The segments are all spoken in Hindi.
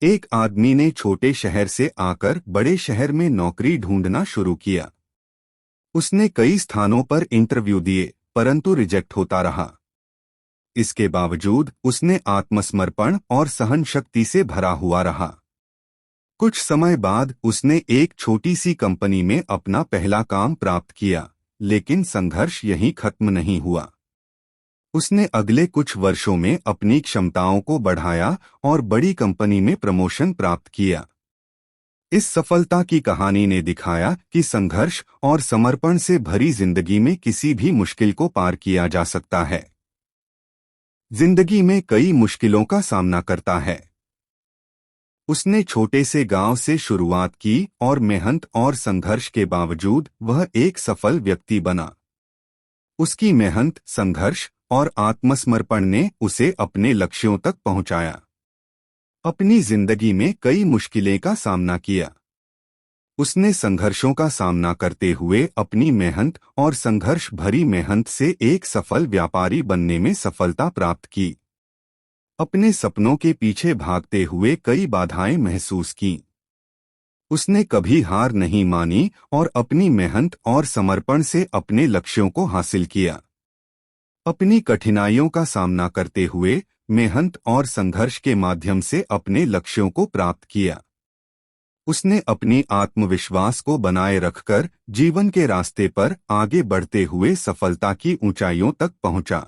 एक आदमी ने छोटे शहर से आकर बड़े शहर में नौकरी ढूंढना शुरू किया। उसने कई स्थानों पर इंटरव्यू दिए, परंतु रिजेक्ट होता रहा। इसके बावजूद उसने आत्मसमर्पण और सहन शक्ति से भरा हुआ रहा। कुछ समय बाद उसने एक छोटी सी कंपनी में अपना पहला काम प्राप्त किया, लेकिन संघर्ष यहीं खत्म नहीं हुआ। उसने अगले कुछ वर्षों में अपनी क्षमताओं को बढ़ाया और बड़ी कंपनी में प्रमोशन प्राप्त किया। इस सफलता की कहानी ने दिखाया कि संघर्ष और समर्पण से भरी जिंदगी में किसी भी मुश्किल को पार किया जा सकता है। जिंदगी में कई मुश्किलों का सामना करता है। उसने छोटे से गांव से शुरुआत की और मेहनत और संघर्ष के बावजूद वह एक सफल व्यक्ति बना। उसकी मेहनत, संघर्ष और आत्मसमर्पण ने उसे अपने लक्ष्यों तक पहुंचाया। अपनी जिंदगी में कई मुश्किलें का सामना किया। उसने संघर्षों का सामना करते हुए अपनी मेहनत और संघर्ष भरी मेहनत से एक सफल व्यापारी बनने में सफलता प्राप्त की। अपने सपनों के पीछे भागते हुए कई बाधाएं महसूस की। उसने कभी हार नहीं मानी और अपनी मेहनत और समर्पण से अपने लक्ष्यों को हासिल किया। अपनी कठिनाइयों का सामना करते हुए मेहनत और संघर्ष के माध्यम से अपने लक्ष्यों को प्राप्त किया। उसने अपनी आत्मविश्वास को बनाए रखकर जीवन के रास्ते पर आगे बढ़ते हुए सफलता की ऊंचाइयों तक पहुंचा।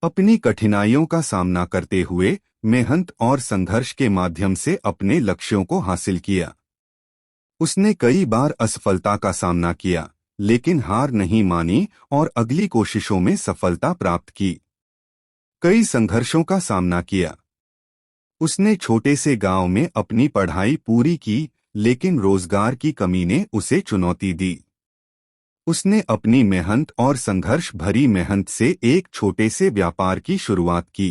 अपनी कठिनाइयों का सामना करते हुए मेहनत और संघर्ष के माध्यम से अपने लक्ष्यों को हासिल किया। उसने कई बार असफलता का सामना किया, लेकिन हार नहीं मानी और अगली कोशिशों में सफलता प्राप्त की। कई संघर्षों का सामना किया। उसने छोटे से गांव में अपनी पढ़ाई पूरी की, लेकिन रोजगार की कमी ने उसे चुनौती दी। उसने अपनी मेहनत और संघर्ष भरी मेहनत से एक छोटे से व्यापार की शुरुआत की।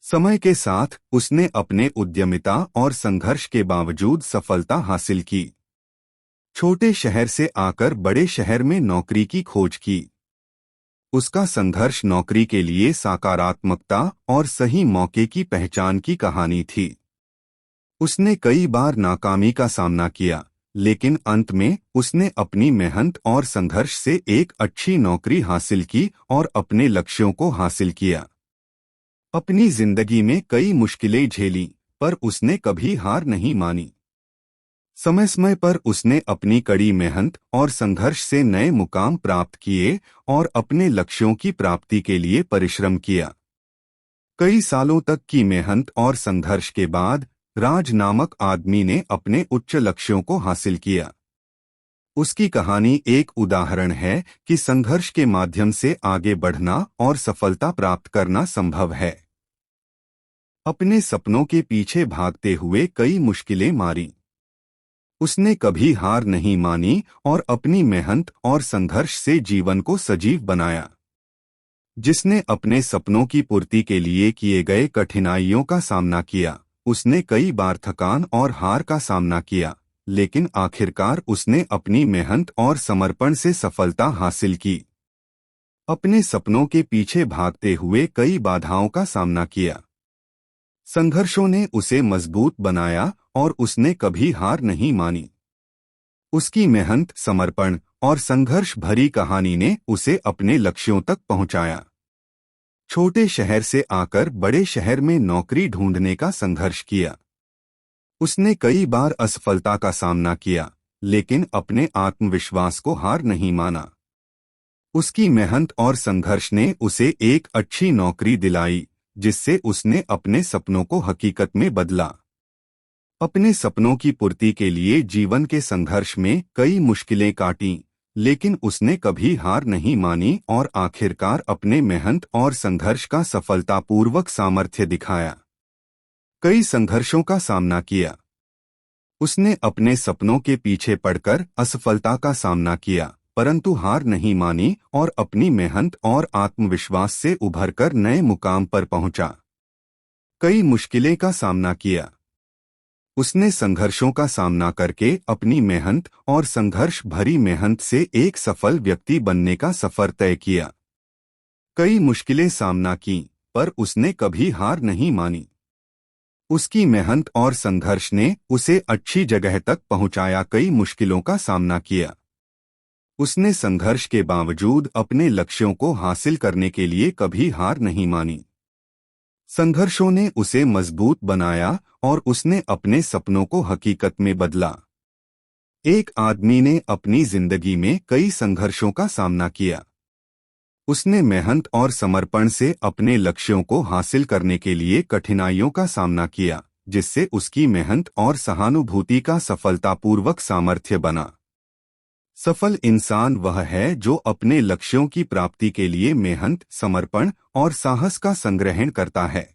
समय के साथ उसने अपने उद्यमिता और संघर्ष के बावजूद सफलता हासिल की। छोटे शहर से आकर बड़े शहर में नौकरी की खोज की। उसका संघर्ष नौकरी के लिए सकारात्मकता और सही मौके की पहचान की कहानी थी। उसने कई बार नाकामी का सामना किया, लेकिन अंत में उसने अपनी मेहनत और संघर्ष से एक अच्छी नौकरी हासिल की और अपने लक्ष्यों को हासिल किया। अपनी जिंदगी में कई मुश्किलें झेली, पर उसने कभी हार नहीं मानी। समय समय पर उसने अपनी कड़ी मेहनत और संघर्ष से नए मुकाम प्राप्त किए और अपने लक्ष्यों की प्राप्ति के लिए परिश्रम किया। कई सालों तक की मेहनत और संघर्ष के बाद राज नामक आदमी ने अपने उच्च लक्ष्यों को हासिल किया। उसकी कहानी एक उदाहरण है कि संघर्ष के माध्यम से आगे बढ़ना और सफलता प्राप्त करना संभव है। अपने सपनों के पीछे भागते हुए कई मुश्किलें मारी। उसने कभी हार नहीं मानी और अपनी मेहनत और संघर्ष से जीवन को सजीव बनाया। जिसने अपने सपनों की पूर्ति के लिए किए गए कठिनाइयों का सामना किया, उसने कई बार थकान और हार का सामना किया, लेकिन आखिरकार उसने अपनी मेहनत और समर्पण से सफलता हासिल की। अपने सपनों के पीछे भागते हुए कई बाधाओं का सामना किया। संघर्षों ने उसे मजबूत बनाया और उसने कभी हार नहीं मानी। उसकी मेहनत, समर्पण और संघर्ष भरी कहानी ने उसे अपने लक्ष्यों तक पहुंचाया। छोटे शहर से आकर बड़े शहर में नौकरी ढूंढने का संघर्ष किया। उसने कई बार असफलता का सामना किया, लेकिन अपने आत्मविश्वास को हार नहीं माना। उसकी मेहनत और संघर्ष ने उसे एक अच्छी नौकरी दिलाई, जिससे उसने अपने सपनों को हकीकत में बदला। अपने सपनों की पूर्ति के लिए जीवन के संघर्ष में कई मुश्किलें काटीं, लेकिन उसने कभी हार नहीं मानी और आखिरकार अपने मेहनत और संघर्ष का सफलतापूर्वक सामर्थ्य दिखाया। कई संघर्षों का सामना किया। उसने अपने सपनों के पीछे पड़कर असफलता का सामना किया, परंतु हार नहीं मानी और अपनी मेहनत और आत्मविश्वास से उभरकर नए मुकाम पर पहुंचा। कई मुश्किलें का सामना किया। उसने संघर्षों का सामना करके अपनी मेहनत और संघर्ष भरी मेहनत से एक सफल व्यक्ति बनने का सफर तय किया। कई मुश्किलें सामना की, पर उसने कभी हार नहीं मानी। उसकी मेहनत और संघर्ष ने उसे अच्छी जगह तक पहुंचाया। कई मुश्किलों का सामना किया। उसने संघर्ष के बावजूद अपने लक्ष्यों को हासिल करने के लिए कभी हार नहीं मानी। संघर्षों ने उसे मजबूत बनाया और उसने अपने सपनों को हकीकत में बदला। एक आदमी ने अपनी जिंदगी में कई संघर्षों का सामना किया। उसने मेहनत और समर्पण से अपने लक्ष्यों को हासिल करने के लिए कठिनाइयों का सामना किया, जिससे उसकी मेहनत और सहानुभूति का सफलतापूर्वक सामर्थ्य बना। सफल इंसान वह है जो अपने लक्ष्यों की प्राप्ति के लिए मेहनत, समर्पण और साहस का संग्रहण करता है।